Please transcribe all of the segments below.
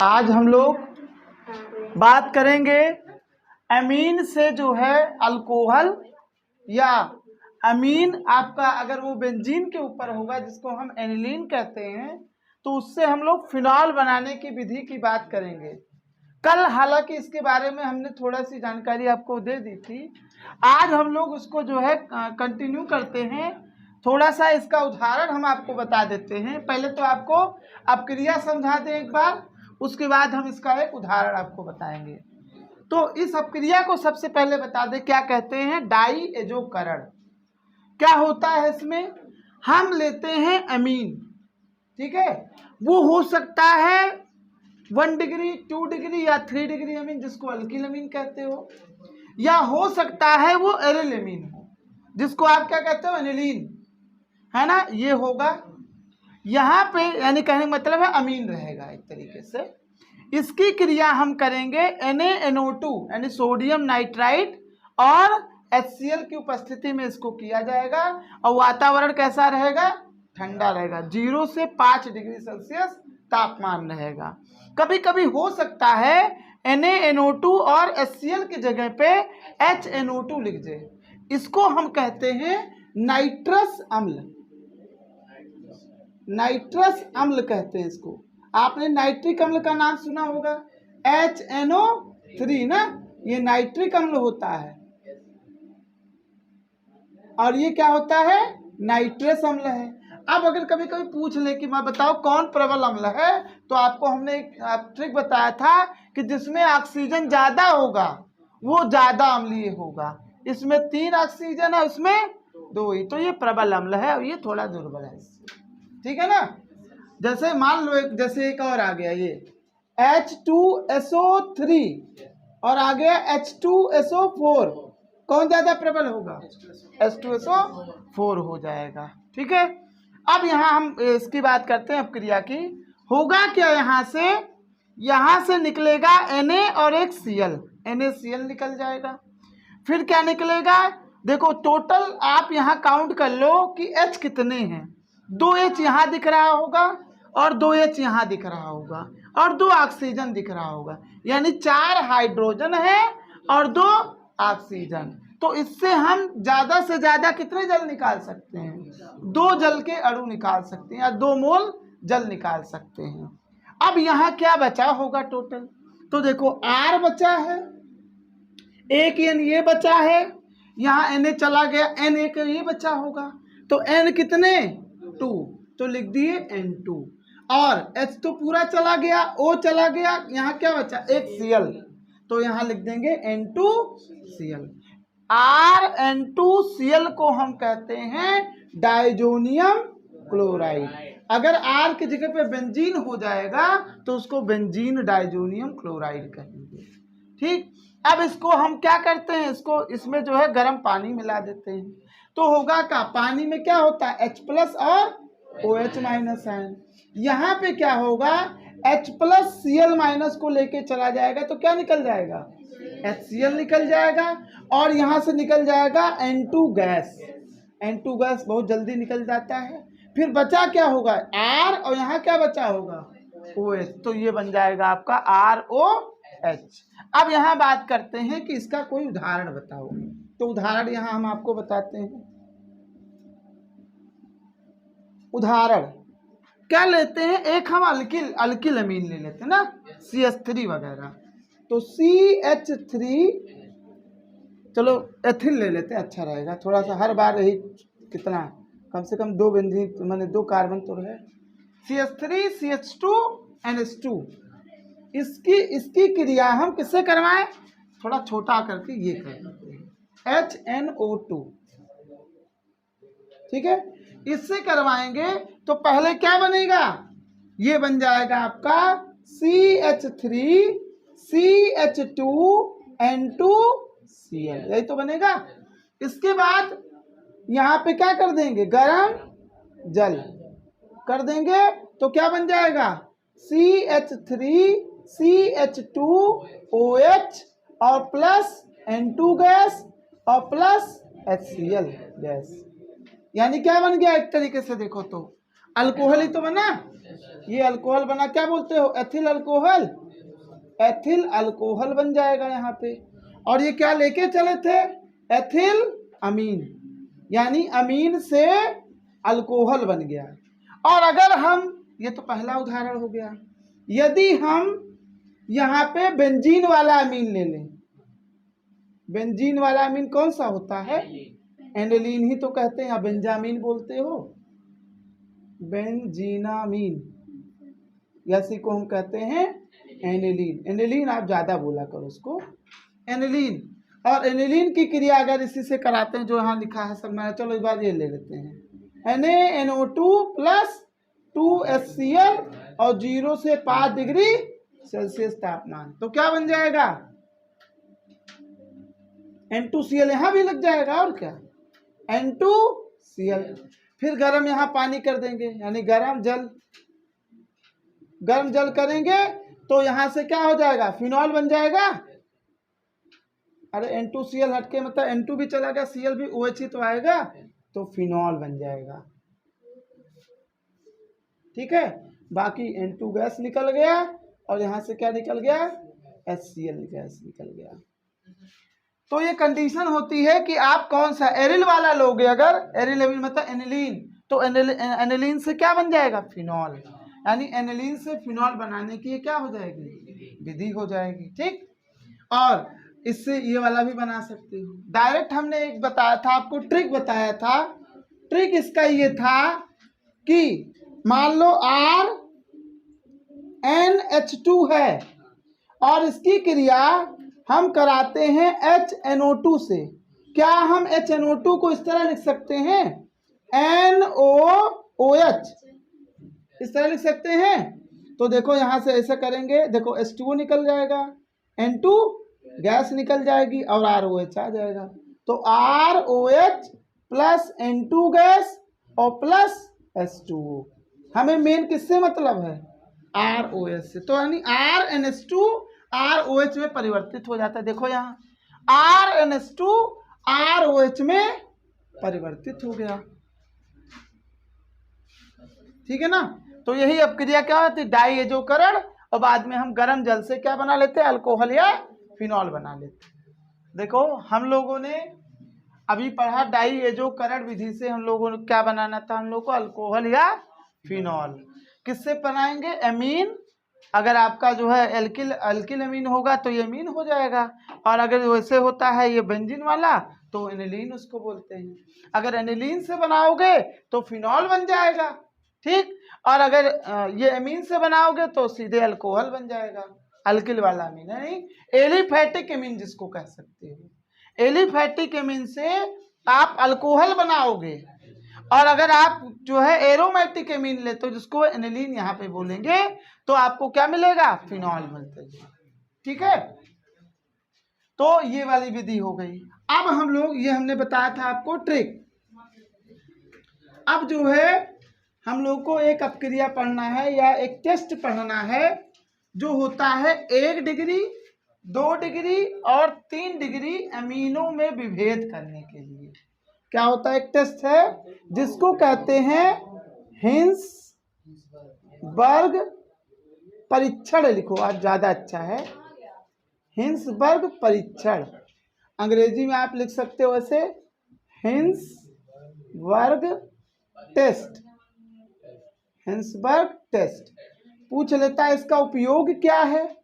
आज हम लोग बात करेंगे अमीन से जो है अल्कोहल या अमीन आपका अगर वो बेंजीन के ऊपर होगा जिसको हम एनिलीन कहते हैं तो उससे हम लोग फिनॉल बनाने की विधि की बात करेंगे। कल हालांकि इसके बारे में हमने थोड़ा सी जानकारी आपको दे दी थी। आज हम लोग उसको जो है कंटिन्यू करते हैं। थोड़ा सा इसका उदाहरण हम आपको बता देते हैं। पहले तो आपको अपक्रिया समझा दें एक बार, उसके बाद हम इसका एक उदाहरण आपको बताएंगे। तो इस अपक्रिया को सबसे पहले बता दें क्या कहते हैं। डाई एजोकरण क्या होता है। इसमें हम लेते हैं अमीन, ठीक है, वो हो सकता है 1 डिग्री 2 डिग्री या 3 डिग्री अमीन जिसको अल्किल अमीन कहते हो, या हो सकता है वो एरिल अमीन हो जिसको आप क्या कहते हो एनिलीन, है ना। ये होगा यहाँ पे, यानी कहने का मतलब है अमीन रहेगा एक तरीके से। इसकी क्रिया हम करेंगे NaNO2 यानी सोडियम नाइट्राइड और HCl की उपस्थिति में इसको किया जाएगा। और वातावरण कैसा रहेगा, ठंडा रहेगा, 0 से 5 डिग्री सेल्सियस तापमान रहेगा। कभी कभी हो सकता है NaNO2 और HCl की जगह पे HNO2 लिख जाए। इसको हम कहते हैं नाइट्रस अम्ल, नाइट्रस अम्ल कहते हैं इसको। आपने नाइट्रिक अम्ल का नाम सुना होगा, HNO3 ना, ये नाइट्रिक अम्ल होता है। और ये क्या होता है, नाइट्रस अम्ल है। अब अगर कभी कभी पूछ ले कि मैं बताओ कौन प्रबल अम्ल है, तो आपको हमने एक ट्रिक बताया था कि जिसमें ऑक्सीजन ज्यादा होगा वो ज्यादा अम्लीय होगा। इसमें 3 ऑक्सीजन है, उसमें 2 ही, तो ये प्रबल अम्ल है और ये थोड़ा दुर्बल है, ठीक है ना। जैसे मान लो जैसे एक और आ गया ये H2SO3 और आ गया H2SO4, कौन ज्यादा प्रबल होगा, H2SO4 हो जाएगा, ठीक है। अब यहाँ हम इसकी बात करते हैं अपक्रिया की। होगा क्या, यहाँ से निकलेगा Na और एक Cl, NaCl निकल जाएगा। फिर क्या निकलेगा, देखो टोटल आप यहाँ काउंट कर लो कि H कितने हैं। 2H यहाँ दिख रहा होगा और 2H यहाँ दिख रहा होगा और 2 ऑक्सीजन दिख रहा होगा, यानी 4 हाइड्रोजन है और 2 ऑक्सीजन। तो इससे हम ज्यादा से ज्यादा कितने जल निकाल सकते हैं, 2 जल के अणु निकाल सकते हैं या 2 मोल जल निकाल सकते हैं। अब यहाँ क्या बचा होगा टोटल, तो देखो R बचा है, एक N ये बचा है, यहाँ Na चला गया, N एक ये बचा होगा, तो N कितने 2, तो लिख दिए N2। और H तो पूरा चला गया, O चला गया, यहाँ क्या बचा एक Cl, तो यहाँ लिख देंगे N2Cl। RN2Cl को हम कहते हैं डाइजोनियम क्लोराइड। अगर R की जगह पे बेंजीन हो जाएगा तो उसको बेंजीन डाइजोनियम क्लोराइड कहेंगे, ठीक। अब इसको हम क्या करते हैं, इसमें जो है गर्म पानी मिला देते हैं, तो होगा क्या, पानी में क्या होता है H+ और OH- आयन। यहाँ पे क्या होगा, H+ Cl- को लेके चला जाएगा तो क्या निकल जाएगा, HCl निकल जाएगा। और यहाँ से निकल जाएगा N2 गैस, N2 गैस बहुत जल्दी निकल जाता है। फिर बचा क्या होगा R, और यहाँ क्या बचा होगा OH, तो ये बन जाएगा आपका ROH। अब यहाँ बात करते हैं कि इसका कोई उदाहरण बताओ, तो उदाहरण यहाँ हम आपको बताते हैं। उदाहरण क्या लेते हैं, एक हम अल्किल अमीन ले लेते हैं ना, CH3 वगैरह, तो CH3, चलो एथिल ले लेते हैं, अच्छा रहेगा थोड़ा सा, हर बार यही कितना कम से कम 2 बेंजीन माने 2 कार्बन तो रहे। CH3 CH2 NH2, इसकी क्रिया हम किससे करवाएं, थोड़ा छोटा करके ये करते हैं HNO2, ठीक है। इससे करवाएंगे तो पहले क्या बनेगा, ये बन जाएगा आपका CH3 CH2 N2Cl, यही तो बनेगा। इसके बाद यहाँ पे क्या कर देंगे, गर्म जल कर देंगे, तो क्या बन जाएगा CH3 CH2 OH और प्लस N2 गैस और प्लस HCl गैस, यानी क्या बन गया एक तरीके से देखो तो अल्कोहल ही तो बना, ये अल्कोहल बना, क्या बोलते हो, एथिल अल्कोहल, एथिल अल्कोहल बन जाएगा यहाँ पे। और ये क्या लेके चले थे, एथिल अमीन, यानी अमीन से अल्कोहल बन गया। और अगर हम, ये तो पहला उदाहरण हो गया, यदि हम यहाँ पे बेंजीन वाला अमीन ले लें, बेंजीन वाला अमीन कौन सा होता है, एनिलीन ही तो कहते हैं, या बेंजामीन बोलते हो, बेंजीनामीन, या इसी को हम कहते हैं एनिलीन। एनिलीन आप ज्यादा बोला करो उसको, एनिलीन। और एनिलीन की क्रिया अगर इसी से कराते हैं जो यहाँ लिखा है सब, मैं चलो इस बार ये ले लेते हैं, NaNO2 प्लस 2HCl और 0 से 5 डिग्री सेल्सियस तापमान, तो क्या बन जाएगा, N2Cl, यहाँ भी लग जाएगा और क्या, N2Cl। फिर गर्म यहाँ पानी कर देंगे, यानी गर्म जल करेंगे तो यहाँ से क्या हो जाएगा, फिनॉल बन जाएगा। अरे N2Cl हटके मतलब N2 भी चला गया, Cl भी, OH ही तो आएगा, तो फिनॉल बन जाएगा। ठीक है, बाकी N2 गैस निकल गया और यहाँ से क्या निकल गया, HCl गैस निकल गया। तो ये कंडीशन होती है कि आप कौन सा एरिल वाला लोगे, अगर एरिल मतलब एनिलीन, तो एनिलीन से क्या बन जाएगा, फिनॉल, यानी एनिलीन से फिनॉल बनाने की ये क्या हो जाएगी, विधि हो जाएगी। ठीक, और इससे ये वाला भी बना सकते हो डायरेक्ट। हमने एक बताया था आपको, ट्रिक बताया था, ट्रिक इसका ये था कि मान लो RnH2 है और इसकी क्रिया हम कराते हैं HNO2 से। क्या हम HNO2 को इस तरह लिख सकते हैं, NOOH, इस तरह लिख सकते हैं। तो देखो यहाँ से ऐसे करेंगे, देखो H2O निकल जाएगा, N2 गैस निकल जाएगी और ROH आ जाएगा। तो ROH प्लस N2 गैस और प्लस H2O। हमें मेन किससे मतलब है, ROH से। तो यानी RnH2 ROH में परिवर्तित हो जाता है। देखो यहाँ RnH2 ROH में परिवर्तित हो गया। ठीक है ना, तो यही अब क्रिया क्या होती है, डाई एजोकरण, और बाद में हम गर्म जल से क्या बना लेते हैं, अल्कोहल या फिनॉल बना लेते हैं। देखो हम लोगों ने अभी पढ़ा डाई एजोकरण विधि से हम लोगों को क्या बनाना था, हम लोग को अल्कोहल या फिनॉल। किससे बनाएंगे, एमीन, अगर आपका जो है अल्किल अमीन होगा तो ये अमीन हो जाएगा, और अगर वैसे होता है ये बेंजीन वाला तो एनिलीन उसको बोलते हैं। अगर एनिलीन से बनाओगे तो फिनॉल बन जाएगा। ठीक, और अगर ये अमीन से बनाओगे तो सीधे अल्कोहल बन जाएगा, अल्किल वाला अमीन, नहीं एलिफैटिक अमीन जिसको कह सकते हो। एलिफैटिक अमीन से आप अल्कोहल बनाओगे, और अगर आप जो है एरोमेटिक अमीन लेते हो जिसको एनिलीन यहाँ पे बोलेंगे, तो आपको क्या मिलेगा, फिनॉल मिलता है। ठीक है, तो ये वाली विधि हो गई। अब हम लोग, ये हमने बताया था आपको ट्रिक। अब जो है हम लोग को एक अपक्रिया पढ़ना है या एक टेस्ट पढ़ना है जो होता है 1 डिग्री 2 डिग्री और 3 डिग्री अमीनों में विभेद करने के लिए। क्या होता है, एक टेस्ट है जिसको कहते हैं हिंसबर्ग परीक्षण। लिखो आज ज्यादा अच्छा है, हिंसबर्ग परीक्षण। अंग्रेजी में आप लिख सकते हो ऐसे, हिंसबर्ग टेस्ट, हिंसबर्ग टेस्ट। पूछ लेता है इसका उपयोग क्या है।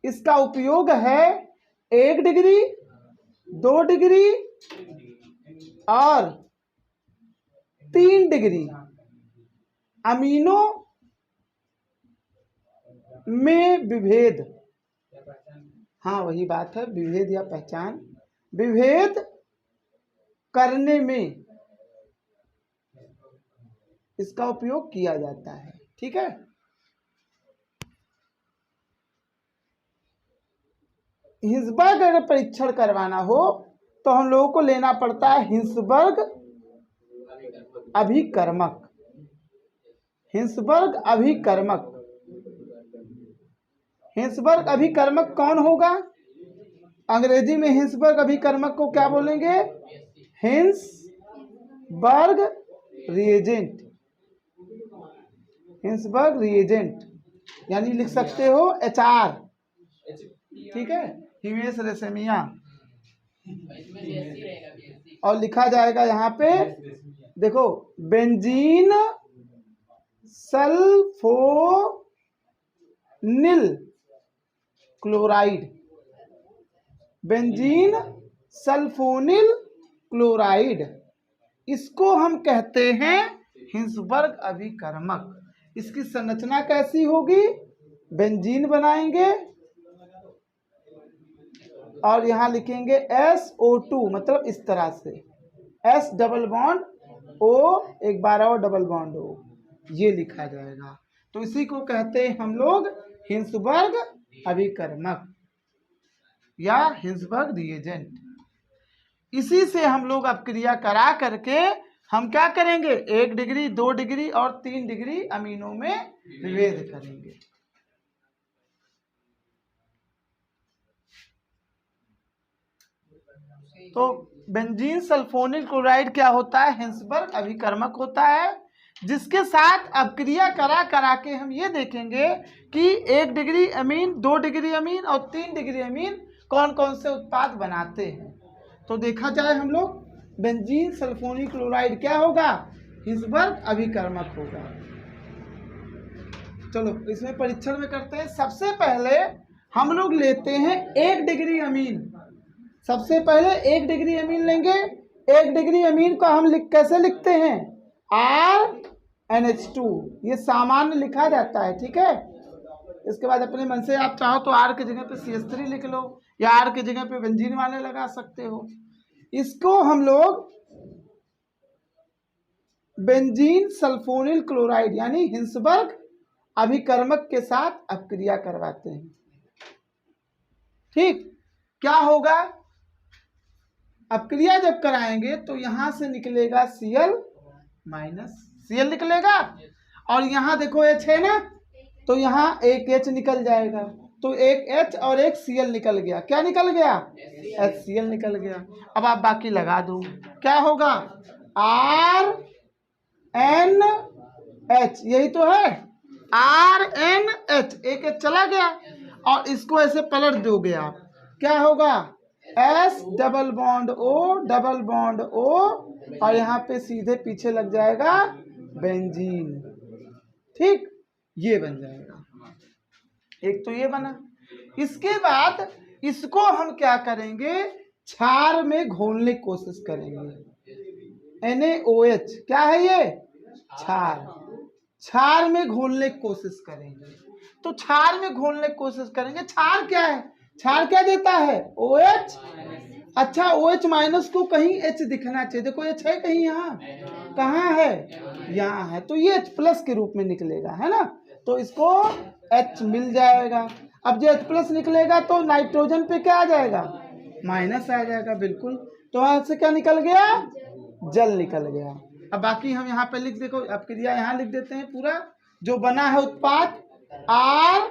इसका उपयोग है 1 डिग्री 2 डिग्री और 3 डिग्री अमीनों में विभेद। हाँ वही बात है, विभेद या पहचान, विभेद करने में इसका उपयोग किया जाता है। ठीक है, हिंसबर्ग अगर परीक्षण करवाना हो तो हम लोगों को लेना पड़ता है हिंसबर्ग अभिकर्मक। हिंसबर्ग अभिकर्मक, हिंसबर्ग अभिकर्मक कौन होगा, अंग्रेजी में हिंसबर्ग अभिकर्मक को क्या बोलेंगे, हिंसबर्ग रिएजेंट। हिंसबर्ग रिएजेंट, यानी लिख सकते हो HR, ठीक है, हिमेश रेशमिया, और लिखा जाएगा यहाँ पे देखो benzene sulphonyl chloride, benzene sulphonyl chloride, इसको हम कहते हैं हिंसबर्ग अभिकर्मक। इसकी संरचना कैसी होगी, बेंजीन बनाएंगे और यहाँ लिखेंगे SO2, मतलब इस तरह से S डबल बॉन्ड O, एक बार और डबल बॉन्ड O, ये लिखा जाएगा। तो इसी को कहते हैं हम लोग हिंसबर्ग अभिकर्मक या हिंसबर्ग रिएजेंट। इसी से हम लोग अब क्रिया करा करके हम क्या करेंगे, 1 डिग्री 2 डिग्री और 3 डिग्री अमीनों में विभेद करेंगे। तो बेंजीन सल्फोनिल क्लोराइड क्या होता है, हिंसबर्ग अभिकर्मक होता है, जिसके साथ अब क्रिया करा के हम ये देखेंगे कि 1 डिग्री अमीन, 2 डिग्री अमीन और 3 डिग्री अमीन कौन कौन से उत्पाद बनाते हैं। तो देखा जाए हम लोग, बेंजीन सल्फोनिल क्लोराइड क्या होगा, हिंसबर्ग अभिकर्मक होगा। चलो इसमें परीक्षण में करते हैं। सबसे पहले हम लोग लेते हैं 1 डिग्री अमीन, सबसे पहले 1 डिग्री अमीन लेंगे। 1 डिग्री अमीन को हम कैसे लिखते हैं, RNH2, ये सामान्य लिखा जाता है, ठीक है। इसके बाद अपने मन से आप चाहो तो R की जगह पे CH3 लिख लो या R की जगह पे बेंजीन वाले लगा सकते हो। इसको हम लोग बेंजीन सल्फोनिल क्लोराइड यानी हिंसबर्ग अभिकर्मक के साथ अपक्रिया करवाते हैं। ठीक, क्या होगा, अपक्रिया जब कराएंगे तो यहां से निकलेगा Cl माइनस, Cl निकलेगा, और यहाँ देखो H है ना, तो यहाँ एक H निकल जाएगा, तो एक H और एक Cl निकल गया। क्या निकल गया, HCl निकल गया। अब आप बाकी लगा दो, क्या होगा, RNH, यही तो है, RNH, एक H चला गया और इसको ऐसे पलट दोगे आप, क्या होगा, S double bond O double bond O, और यहाँ पे सीधे पीछे लग जाएगा बेंजीन। ठीक, ये बन जाएगा, एक तो ये बना। इसके बाद इसको हम क्या करेंगे, क्षार में घोलने की कोशिश करेंगे। NaOH क्या है ये, क्षार, क्षार में घोलने की कोशिश करेंगे। तो क्षार में घोलने की कोशिश करेंगे, क्षार क्या है, क्षार क्या देता है, OH। अच्छा, OH माइनस को कहीं H दिखना चाहिए, देखो H है कहीं, यहाँ कहाँ है, यहाँ है, तो ये H प्लस के रूप में निकलेगा, है ना, तो इसको H मिल जाएगा। अब जो H प्लस निकलेगा तो नाइट्रोजन पे क्या आ जाएगा, माइनस आ जाएगा, बिल्कुल। तो यहाँ से क्या निकल गया, जल निकल गया। अब बाकी हम यहाँ पे लिख, देखो अब क्रिया यहाँ लिख देते हैं पूरा जो बना है उत्पाद, RN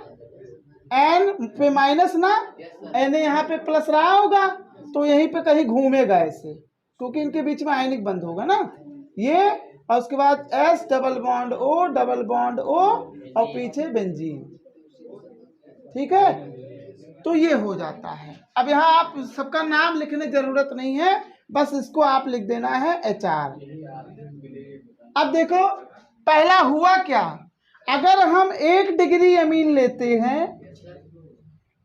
पे माइनस ना, Na यहाँ पे प्लस रहा होगा, तो यहीं पे कहीं घूमेगा ऐसे, क्योंकि इनके बीच में आयनिक बंध होगा ना ये, और उसके बाद S double bond O double bond O और पीछे बेंजीन। ठीक है, तो ये हो जाता है। अब यहाँ आप सबका नाम लिखने की जरूरत नहीं है, बस इसको आप लिख देना है HR। अब देखो पहला हुआ क्या, अगर हम 1 डिग्री अमीन लेते हैं,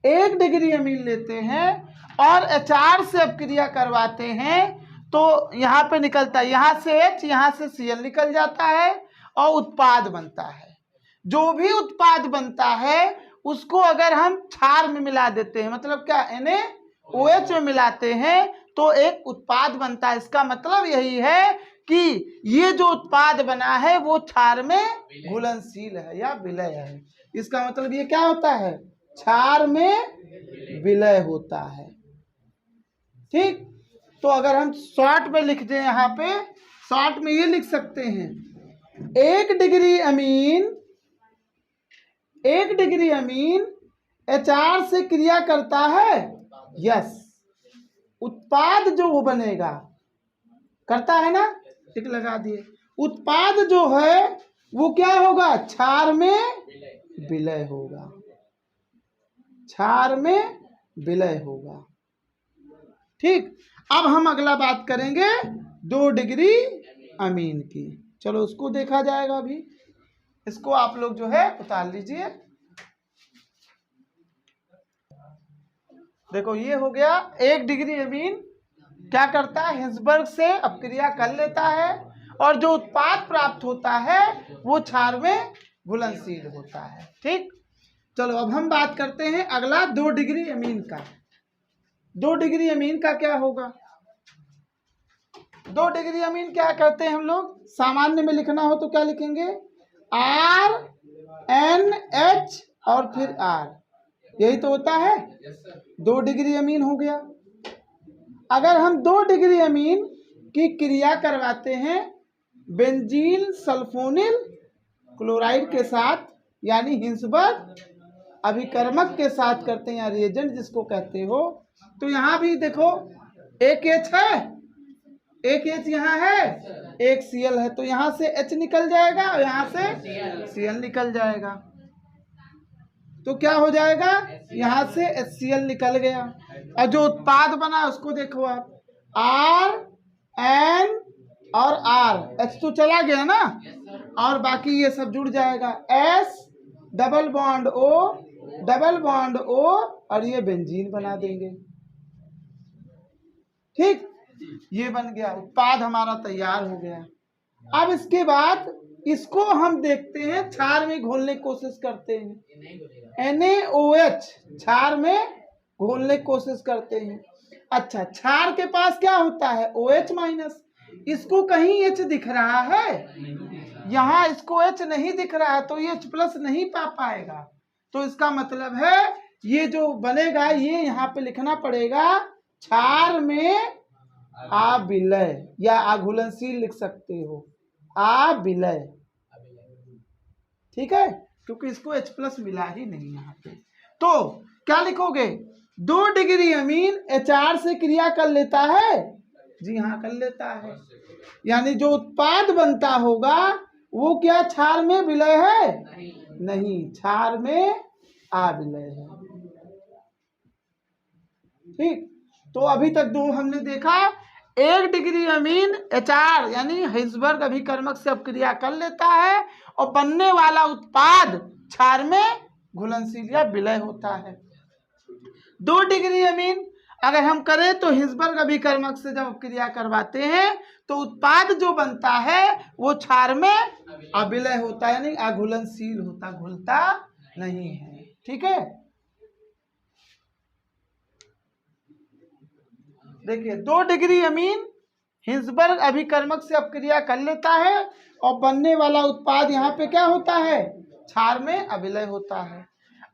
1 डिग्री अमीन लेते हैं और HR से अपक्रिया करवाते हैं, तो यहाँ पे निकलता है, यहाँ से H, यहाँ से Cl निकल जाता है और उत्पाद बनता है। जो भी उत्पाद बनता है उसको अगर हम क्षार में मिला देते हैं, मतलब क्या, NaOH में मिलाते हैं तो एक उत्पाद बनता है। इसका मतलब यही है कि ये जो उत्पाद बना है वो क्षार में घुलनशील है या विलय है। इसका मतलब ये क्या होता है, क्षार में विलय होता है। ठीक, तो अगर हम शॉर्ट में लिख दें, यहाँ पे शॉर्ट में ये लिख सकते हैं, 1 degree amine, 1 degree amine HR से क्रिया करता है, यस, उत्पाद जो वो बनेगा, करता है ना, टिक लगा दिए, उत्पाद जो है वो क्या होगा, क्षार में विलय होगा, क्षार में विलय होगा। ठीक, अब हम अगला बात करेंगे 2 डिग्री अमीन की। चलो उसको देखा जाएगा। अभी इसको आप लोग जो है उतार लीजिए। देखो ये हो गया 1 डिग्री अमीन क्या करता है, हिंसबर्ग से अपक्रिया कर लेता है और जो उत्पाद प्राप्त होता है वो क्षार में घुलनशील होता है। ठीक, चलो अब हम बात करते हैं अगला 2 डिग्री अमीन का। 2 डिग्री अमीन का क्या होगा, 2 डिग्री अमीन क्या करते हैं हम लोग, सामान्य में लिखना हो तो क्या लिखेंगे, RNH और फिर R, यही तो होता है। 2 डिग्री अमीन हो गया। अगर हम 2 डिग्री अमीन की क्रिया करवाते हैं बेंजीन सल्फोनिल क्लोराइड के साथ, यानी हिंसबर्ग अभिकर्मक के साथ करते हैं, या रिएजेंट जिसको कहते हो, तो यहाँ भी देखो एक H है, एक H यहाँ है, एक Cl है, तो यहाँ से H निकल जाएगा और यहाँ से Cl निकल जाएगा। तो क्या हो जाएगा, यहाँ से HCl निकल गया और जो उत्पाद बना उसको देखो आप, R N और R, H तो चला गया ना, और बाकी ये सब जुड़ जाएगा, S डबल बॉन्ड O और ये बेंजीन बना देंगे। ठीक, ये बन गया, उत्पाद हमारा तैयार हो गया। अब इसके बाद इसको हम देखते हैं, क्षार में घोलने की कोशिश करते हैं, NaOH क्षार में घोलने की कोशिश करते हैं। अच्छा, क्षार के पास क्या होता है, OH माइनस, इसको कहीं H दिख रहा है, यहाँ इसको H नहीं दिख रहा है, तो ये H प्लस नहीं पा पाएगा। तो इसका मतलब है ये जो बनेगा ये यहाँ पे लिखना पड़ेगा, क्षार में अविलय या अघुलनशील लिख सकते हो, अविलय। ठीक है, क्योंकि इसको H प्लस मिला ही नहीं यहाँ पे। तो क्या लिखोगे, 2 डिग्री अमीन HR से क्रिया कर लेता है, जी हाँ कर लेता है, यानी जो उत्पाद बनता होगा वो क्या क्षार में विलय है, नहीं, क्षार में अविलय है। ठीक, तो अभी तक 2 हमने देखा, 1 डिग्री अमीन HR यानी हिंसबर्ग अभिकर्मक से अपक्रिया कर लेता है और बनने वाला उत्पाद क्षार में घुलनशील या विलय होता है। 2 डिग्री अमीन अगर हम करें तो हिंसबर्ग अभिकर्मक से जब अपक्रिया करवाते हैं तो उत्पाद जो बनता है वो क्षार में अविलय होता है, यानी अघुलनशील होता, घुलता नहीं है। ठीक है, देखिए 2 डिग्री अमीन हिंसबर्ग अभिकर्मक से अपक्रिया कर लेता है और बनने वाला उत्पाद यहाँ पे क्या होता है, क्षार में अविलय होता है।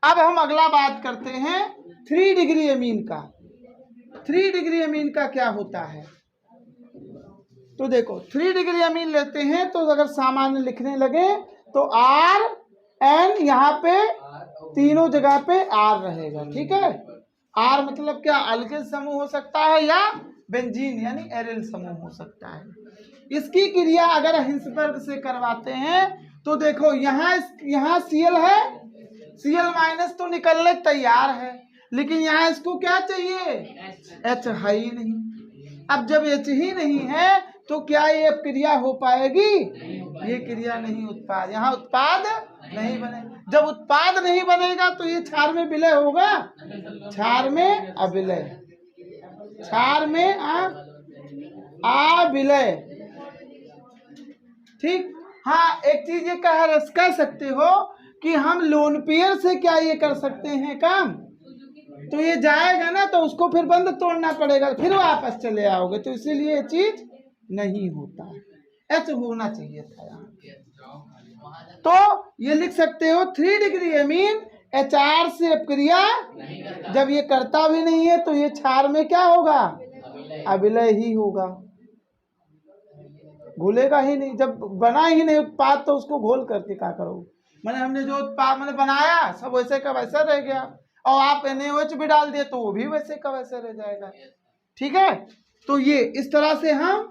अब हम अगला बात करते हैं 3 डिग्री अमीन का। 3 डिग्री अमीन का क्या होता है, तो देखो 3 डिग्री अमीन लेते हैं तो अगर सामान्य लिखने लगे तो R N यहाँ पे तीनों जगह पे R रहेगा। ठीक है, R मतलब क्या, अल्किल समूह हो सकता है या बेंजीन यानी एरिल समूह हो सकता है। इसकी क्रिया अगर हिंसबर्ग से करवाते हैं तो देखो यहाँ Cl है, Cl माइनस तो निकलने तैयार है, लेकिन यहाँ इसको क्या चाहिए, H है ही नहीं। अब जब H ही नहीं है तो क्या ये क्रिया हो पाएगी, ये क्रिया नहीं, उत्पाद यहाँ उत्पाद नहीं बने। जब उत्पाद नहीं बनेगा तो ये क्षार में विलय होगा, क्षार में अविलय, क्षार में अविलय। ठीक, हाँ एक चीज ये कह सकते हो कि हम लोन पेयर से क्या ये कर सकते हैं काम, तो ये जाएगा ना तो उसको फिर बंद तोड़ना पड़ेगा, फिर वापस चले आओगे, तो इसीलिए ये चीज नहीं होता है, H होना चाहिए था यहाँ। तो ये लिख सकते हो 3 डिग्री अमीन HR से अपक्रिया जब ये करता भी नहीं है तो ये क्षार में क्या होगा, अविलय ही होगा, घुलेगा ही नहीं। जब बना ही नहीं उत्पाद तो उसको घोल करके क्या करोगे, मैंने हमने जो उत्पाद मैंने बनाया सब वैसे का वैसा रह गया, और आप NaOH भी डाल दिए तो वो भी वैसे का वैसे रह जाएगा। ठीक है, तो ये इस तरह से हम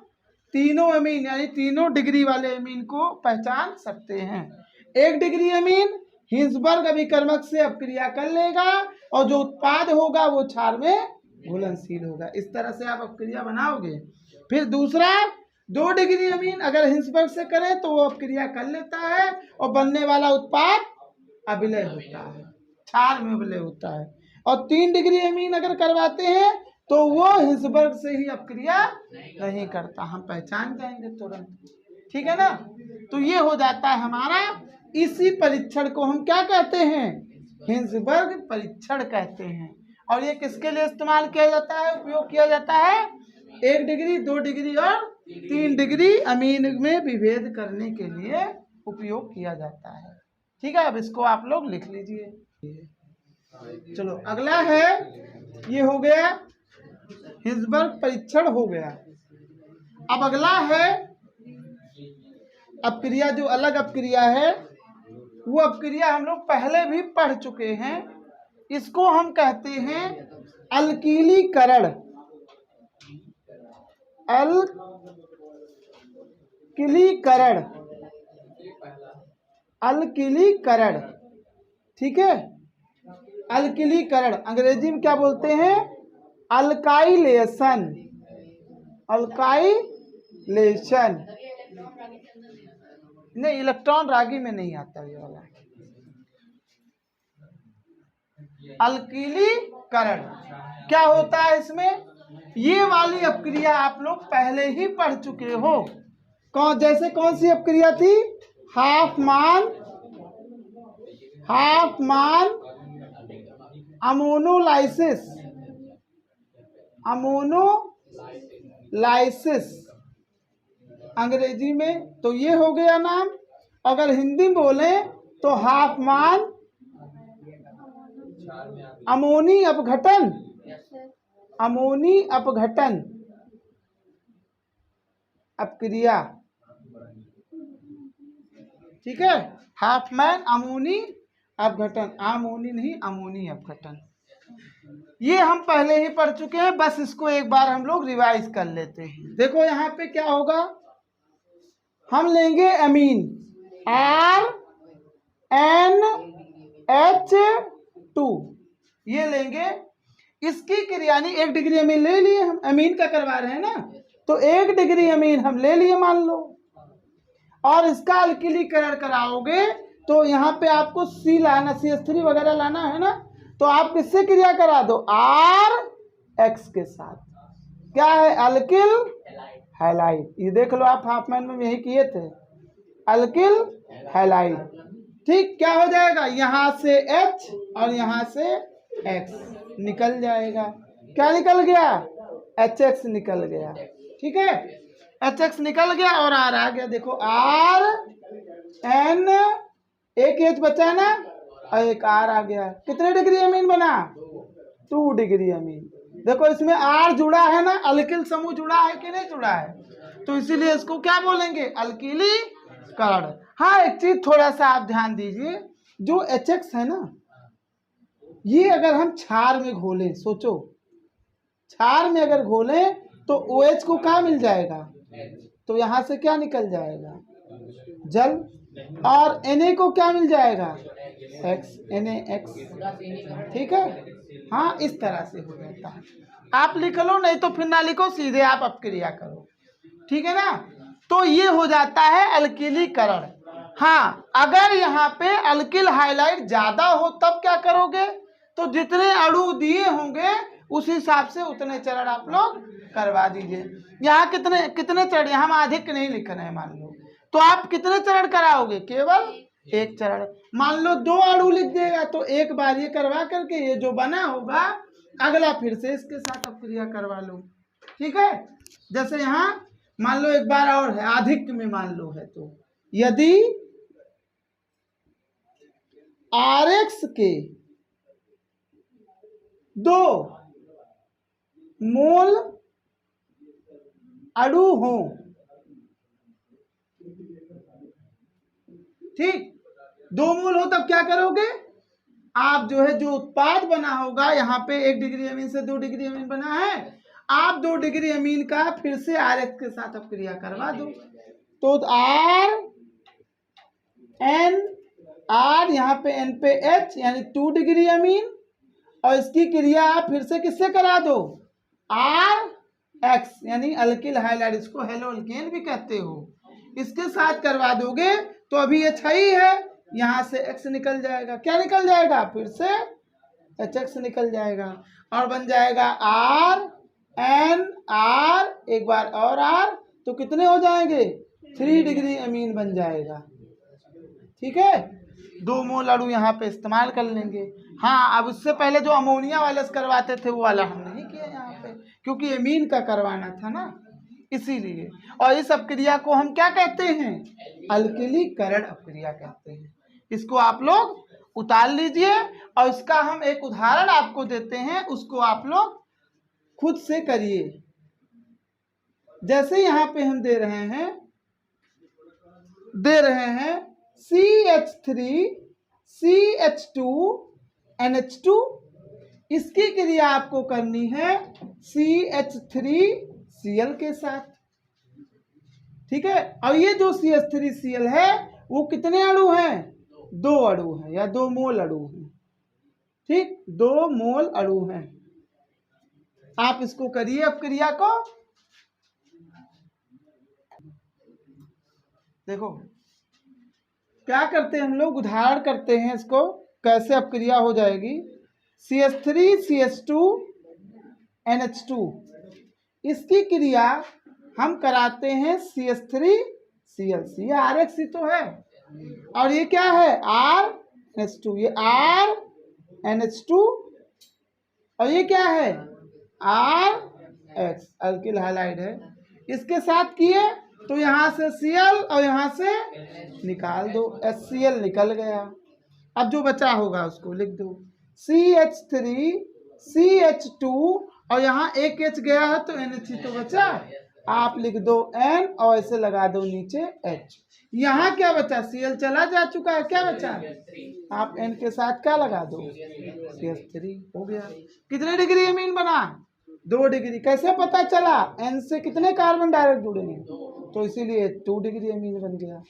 तीनों अमीन यानी तीनों डिग्री वाले अमीन को पहचान सकते हैं। 1 डिग्री अमीन हिंसबर्ग अभिकर्मक से अपक्रिया कर लेगा और जो उत्पाद होगा वो क्षार में घुलनशील होगा। इस तरह से आप अपक्रिया बनाओगे। फिर दूसरा 2 डिग्री अमीन अगर हिंसबर्ग से करें तो वो अपक्रिया कर लेता है और बनने वाला उत्पाद अविलय होता है, क्षार में विलय होता है। और 3 डिग्री अमीन अगर करवाते हैं तो वो हिंसबर्ग से ही अपक्रिया नहीं करता, हम पहचान जाएंगे तुरंत, ठीक है ना। तो ये हो जाता है हमारा, इसी परीक्षण को हम क्या कहते हैं, हिंसबर्ग परीक्षण कहते हैं। और ये किसके लिए इस्तेमाल किया जाता है, उपयोग किया जाता है, 1 डिग्री 2 डिग्री और 3 डिग्री अमीन में विभेद करने के लिए उपयोग किया जाता है। ठीक है, अब इसको आप लोग लिख लीजिए। चलो अगला है, ये हो गया हिंसबर्ग परीक्षण हो गया। अब अगला है अपक्रिया, जो अलग अपक्रिया है वो अपक्रिया हम लोग पहले भी पढ़ चुके हैं। इसको हम कहते हैं अल्कीलीकरण। अल्कीलीकरण, अल्कीलीकरण, ठीक है। अल्कीलीकरण अंग्रेजी में क्या बोलते हैं, अल्काइलेशन, अल्काइलेशन। नहीं, इलेक्ट्रॉन रागी में नहीं आता ये वाला। अल्कीलीकरण क्या होता है इसमें, ये वाली अपक्रिया आप लोग पहले ही पढ़ चुके हो। जैसे कौन सी अपक्रिया थी, हाफमान अमोनोलाइसिस, अमोनोलाइसिस अंग्रेजी में। तो ये हो गया नाम। अगर हिंदी में बोले तो हाफमान अमोनी अपघटन, अमोनी अपघटन अपक्रिया, ठीक है। हाफमैन अमोनी अपघटन, अमोनी नहीं अमोनी अपघटन, ये हम पहले ही पढ़ चुके हैं। बस इसको एक बार हम लोग रिवाइज कर लेते हैं। देखो यहाँ पे क्या होगा, हम लेंगे अमीन RNH2, ये लेंगे। इसकी क्रिया यानी 1 डिग्री अमीन ले लिए हम, अमीन का करवा रहे हैं ना, तो 1 डिग्री अमीन हम ले लिए मान लो। और इसका अल्कीलीकरण कराओगे तो यहाँ पे आपको C लाना, CH3 वगैरह लाना है ना, तो आप किससे क्रिया करा दो, RX के साथ। क्या है, अल्किल हैलाइड। ये देख लो, आप हाफमैन में यही किए थे, अल्किल हैलाइड। ठीक, क्या हो जाएगा, यहाँ से H और यहाँ से X निकल जाएगा। क्या निकल गया, HX निकल गया, ठीक है। HX निकल गया और R आ गया। देखो RN, एक H बचा ना और एक R आ गया। कितने डिग्री अमीन बना, 2 डिग्री अमीन। देखो इसमें R जुड़ा है ना, अल्किल समूह जुड़ा है कि नहीं जुड़ा है, तो इसीलिए इसको क्या बोलेंगे, अल्कीलीकरण। हाँ, एक चीज थोड़ा सा आप ध्यान दीजिए, जो HX है ना, ये अगर हम क्षार में घोलें, सोचो क्षार में अगर घोलें तो OH को क्या मिल जाएगा, तो यहाँ से क्या निकल जाएगा, जल। और Na को क्या मिल जाएगा, X, NaX, ठीक है। हाँ, इस तरह से हो जाता है। आप लिख लो, नहीं तो फिर ना लिखो, सीधे आप अपक्रिया करो, ठीक है ना। तो ये हो जाता है अल्कीलीकरण। हाँ, अगर यहाँ पे अल्किल हाइलाइट ज्यादा हो तब क्या करोगे, तो जितने अणु दिए होंगे उस हिसाब से उतने चरण आप लोग करवा दीजिए। यहाँ कितने कितने चरण, हम अधिक नहीं लिख रहे हैं मान लो, तो आप कितने चरण कराओगे, केवल 1 चरण। मान लो 2 अणु लिख देगा तो एक बार ये करवा करके ये जो बना होगा अगला फिर से इसके साथ अपक्रिया करवा लो, ठीक है। जैसे यहाँ मान लो एक बार और है, अधिक में मान लो है, तो यदि RX के 2 मोल अणु हो, ठीक, 2 मोल हो, तब क्या करोगे आप, जो है जो उत्पाद बना होगा यहाँ पे 1 डिग्री अमीन से 2 डिग्री अमीन बना है, आप 2 डिग्री अमीन का फिर से RH के साथ अपक्रिया करवा दो। तो R N R यहाँ पे N पे H यानी 2 डिग्री अमीन, और इसकी क्रिया आप फिर से किससे करा दो, RX यानी अल्किल हाइलाइड, इसको हेलो अल्केन भी कहते हो, इसके साथ करवा दोगे तो अभी ये छही है, यहाँ से X निकल जाएगा। क्या निकल जाएगा, फिर से HX निकल जाएगा और बन जाएगा R N R, एक बार और R, तो कितने हो जाएंगे, 3 डिग्री अमीन बन जाएगा। ठीक है, 2 मोल अणु यहाँ पे इस्तेमाल कर लेंगे। हाँ, अब उससे पहले जो अमोनिया वाला करवाते थे वो वाला हम नहीं किया यहाँ पे, क्योंकि अमीन का करवाना था ना, इसीलिए। और इस अपक्रिया को हम क्या कहते हैं, अल्किलीकरण अपक्रिया कहते हैं। इसको आप लोग उतार लीजिए और इसका हम एक उदाहरण आपको देते हैं, उसको आप लोग खुद से करिए। जैसे यहाँ पे हम दे रहे हैं CH3 CH2 NH2, इसकी क्रिया आपको करनी है CH3Cl के साथ। ठीक है, और ये जो CH3Cl है वो कितने अणु हैं, 2 अणु हैं या 2 मोल अणु हैं। ठीक, 2 मोल अणु हैं। आप इसको करिए अपक्रिया को। देखो क्या करते हैं हम लोग, उदाहरण करते हैं इसको कैसे अपक्रिया हो जाएगी। CH3 CH2 NH2, इसकी क्रिया हम कराते हैं CH3Cl, ये RX ही तो है, और ये क्या है RNH2, ये RNH2, और ये क्या है RX, अल्किल हाइलाइड है। इसके साथ किए तो यहाँ से Cl और यहाँ से निकाल दो, HCl निकल गया। अब जो बचा होगा उसको लिख दो, CH3 CH2, और यहाँ एक H गया है तो NH तो बचा, आप लिख दो N और ऐसे लगा दो नीचे H। यहाँ क्या बचा, Cl चला जा चुका है, क्या बचा, आप N के साथ क्या लगा दो, CH3 हो गया। कितने डिग्री अमीन बना, 2 डिग्री। कैसे पता चला, N से कितने कार्बन डायरेक्ट जुड़े हैं, तो इसीलिए 2 डिग्री अमीन बन गया।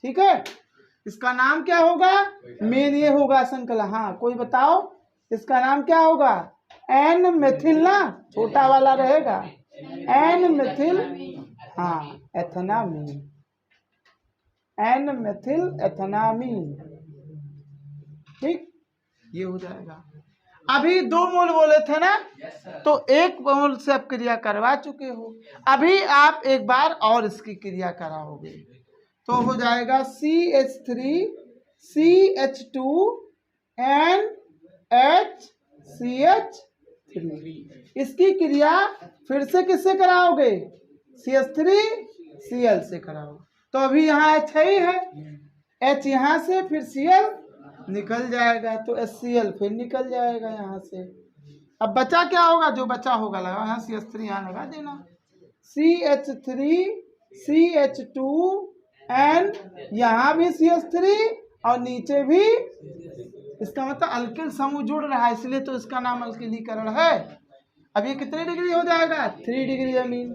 ठीक है, इसका नाम क्या होगा, मेन ये होगा संकला। हाँ, कोई बताओ इसका नाम क्या होगा, N मेथिल ना, छोटा वाला रहेगा N मेथिल, हाँ एथेनामीन, N मेथिल एथेनामीन। ठीक, ये हो जाएगा। अभी 2 मोल बोले थे ना, तो 1 मोल से आप क्रिया करवा चुके हो, अभी आप एक बार और इसकी क्रिया कराओगे तो हो जाएगा CH3 CH2 NHCH3। इसकी क्रिया फिर से किससे कराओगे, CH3Cl से कराओ। तो अभी यहाँ H है, H यहाँ से फिर Cl निकल जाएगा, तो HCl फिर निकल जाएगा यहाँ से। अब बचा क्या होगा, जो बचा होगा लगा, यहाँ CH3 यहाँ लगा देना, CH3 CH2 N, यहाँ भी CH3 और नीचे भी, इसका मतलब अल्किल समूह जुड़ रहा है, इसलिए तो इसका नाम अल्किलीकरण है। अब ये कितने डिग्री हो जाएगा, 3 डिग्री अमीन,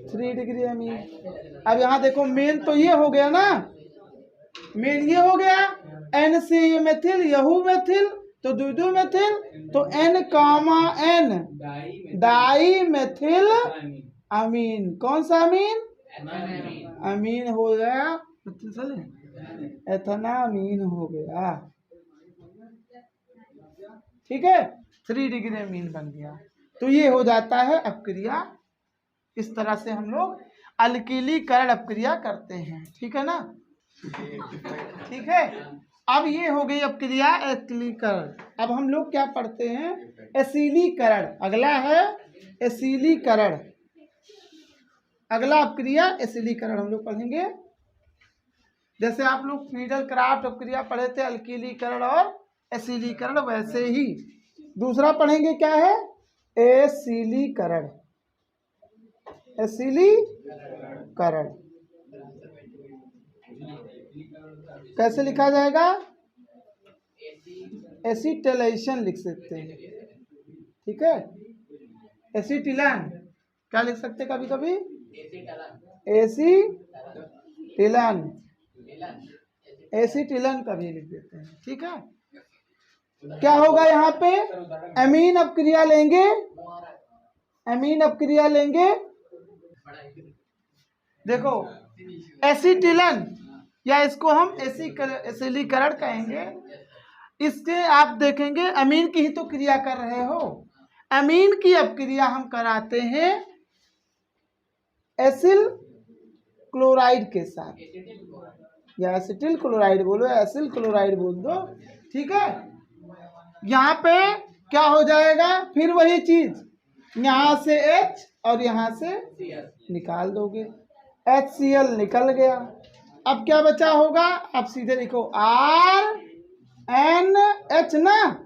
3 डिग्री अमीन। अब यहाँ देखो मेन तो ये हो गया ना, मेन ये हो गया, N से ये मेथिल, यहू मेथिल, तो 2 मेथिल, तो N, N डाई मेथिल अमीन। कौन सा अमीन, अमीन हो गया, एथेनामीन हो गया। ठीक है, 3 डिग्री अमीन बन गया। तो ये हो जाता है अपक्रिया। इस तरह से हम लोग अल्किलीकरण अपक्रिया करते हैं। ठीक है ना, ठीक है। अब ये हो गई अपक्रिया एसिलीकरण। अब हम लोग क्या पढ़ते हैं, एसिलीकरण। अगला है एसिलीकरण, अगला अपक्रिया एसिलीकरण हम लोग पढ़ेंगे। जैसे आप लोग फ्रीडल क्राफ्ट अपक्रिया पढ़े थे, अल्किलीकरण और एसिलीकरण, वैसे ही दूसरा पढ़ेंगे, क्या है, एसिलीकरण। एसिलीकरण कैसे लिखा जाएगा, एसिटिलेशन लिख सकते हैं। ठीक है। एसीटिलन क्या लिख सकते कभी कभी, एसीटिलन, एसीटिलन कभी लिख देते हैं, ठीक है। क्या होगा यहाँ पे, एमीन अपक्रिया लेंगे, एमीन अपक्रिया लेंगे, देखो एसीटिलन या इसको हम एसिलीकरण कहेंगे। इससे आप देखेंगे अमीन की ही तो क्रिया कर रहे हो, अमीन की अपक्रिया हम कराते हैं एसिल क्लोराइड के साथ, या एसिटिल क्लोराइड बोलो, एसिल क्लोराइड बोल दो, ठीक है। यहाँ पे क्या हो जाएगा, फिर वही चीज, यहाँ से H और यहाँ से निकाल दोगे, HCl निकल गया। अब क्या बचा होगा, आप सीधे लिखो RNH ना,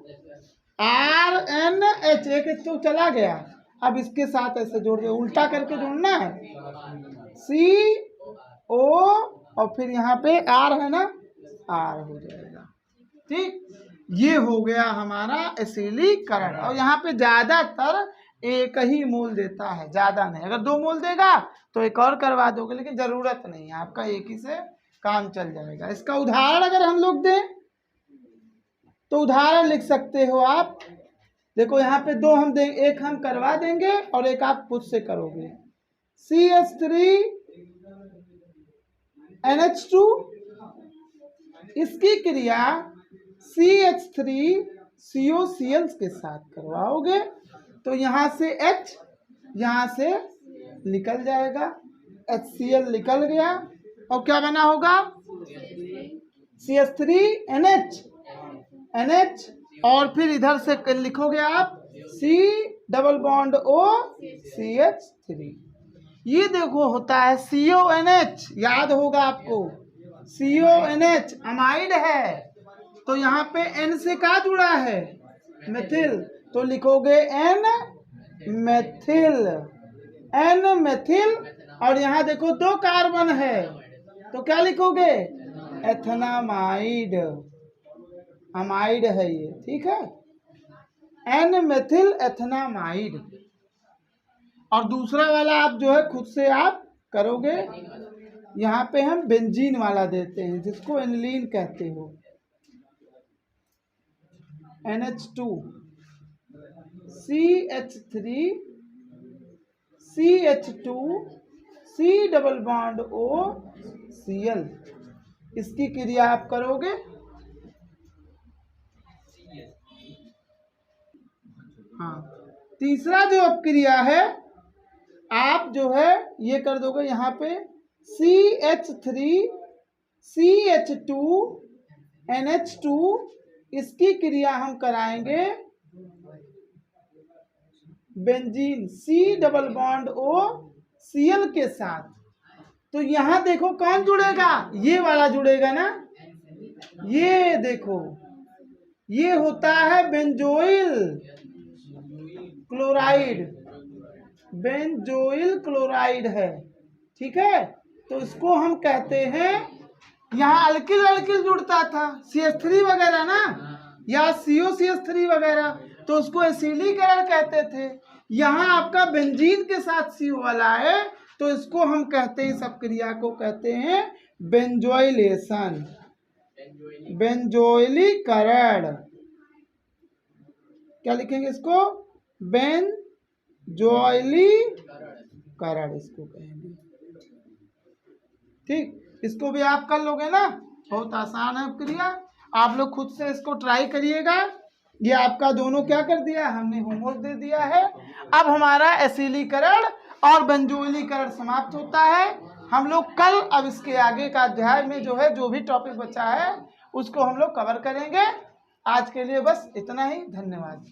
RNH, एक तो चला गया, अब इसके साथ ऐसे जोड़ दो, उल्टा करके जोड़ना है, CO और फिर यहाँ पे R है ना, R हो जाएगा, ठीक। ये हो गया हमारा एसिलीकरण। और यहाँ पे ज्यादातर एक ही मोल देता है, ज्यादा नहीं। अगर 2 मोल देगा तो एक और करवा दोगे, लेकिन जरूरत नहीं है, आपका एक ही से काम चल जाएगा। इसका उदाहरण अगर हम लोग दें तो उदाहरण लिख सकते हो आप, देखो यहाँ पे 2 हम देंगे, एक हम करवा देंगे और एक आप खुद से करोगे। CH3NH2, इसकी क्रिया CH3COCl के साथ करवाओगे तो यहाँ से H यहाँ से निकल जाएगा, HCl निकल गया और क्या बना होगा, CH3NH, NH, और फिर इधर से लिखोगे आप C double bond O CH3। ये देखो होता है CONH, याद होगा आपको, CONH अमाइड है, तो यहाँ पे N से क्या जुड़ा है, मेथिल, तो लिखोगे N मेथिल, N मेथिल, और यहाँ देखो 2 कार्बन है तो क्या लिखोगे, एथेनामाइड, अमाइड है ये, ठीक है, N मेथिल एथेनामाइड। और दूसरा वाला आप जो है खुद से आप करोगे, यहाँ पे हम बेंजीन वाला देते हैं जिसको एनिलीन कहते हो, NH2 CH3 CH2 C double bond O Cl, इसकी क्रिया आप करोगे। हाँ, तीसरा जो अपक्रिया है आप जो है ये कर दोगे, यहाँ पे CH3 CH2 NH2, इसकी क्रिया हम कराएंगे benzene C double bond O Cl के साथ। तो यहाँ देखो कौन जुड़ेगा, ये वाला जुड़ेगा ना, ये देखो ये होता है बेंजोइल क्लोराइड, बेंजोइल क्लोराइड है, ठीक है। तो इसको हम कहते हैं, यहाँ अल्किल अल्किल जुड़ता था CH3 वगैरह ना, या COCH3 वगैरह, तो उसको एसिलीकरण कहते थे। यहाँ आपका बेंजीन के साथ CO वाला है तो इसको हम कहते हैं, इस अपक्रिया को कहते हैं बेंजोइलेशन, बेंजोइलीकरण। क्या लिखेंगे इसको, बेंजोइलीकरण इसको कहेंगे, ठीक। इसको भी आप कर लोगे ना, बहुत आसान है अपक्रिया, आप लोग खुद से इसको ट्राई करिएगा। ये आपका दोनों क्या कर दिया, हमने होमवर्क दे दिया है। अब हमारा एसिलीकरण और बेंजोइलीकरण समाप्त होता है। हम लोग कल अब इसके आगे का अध्याय में जो है जो भी टॉपिक बचा है उसको हम लोग कवर करेंगे। आज के लिए बस इतना ही, धन्यवाद।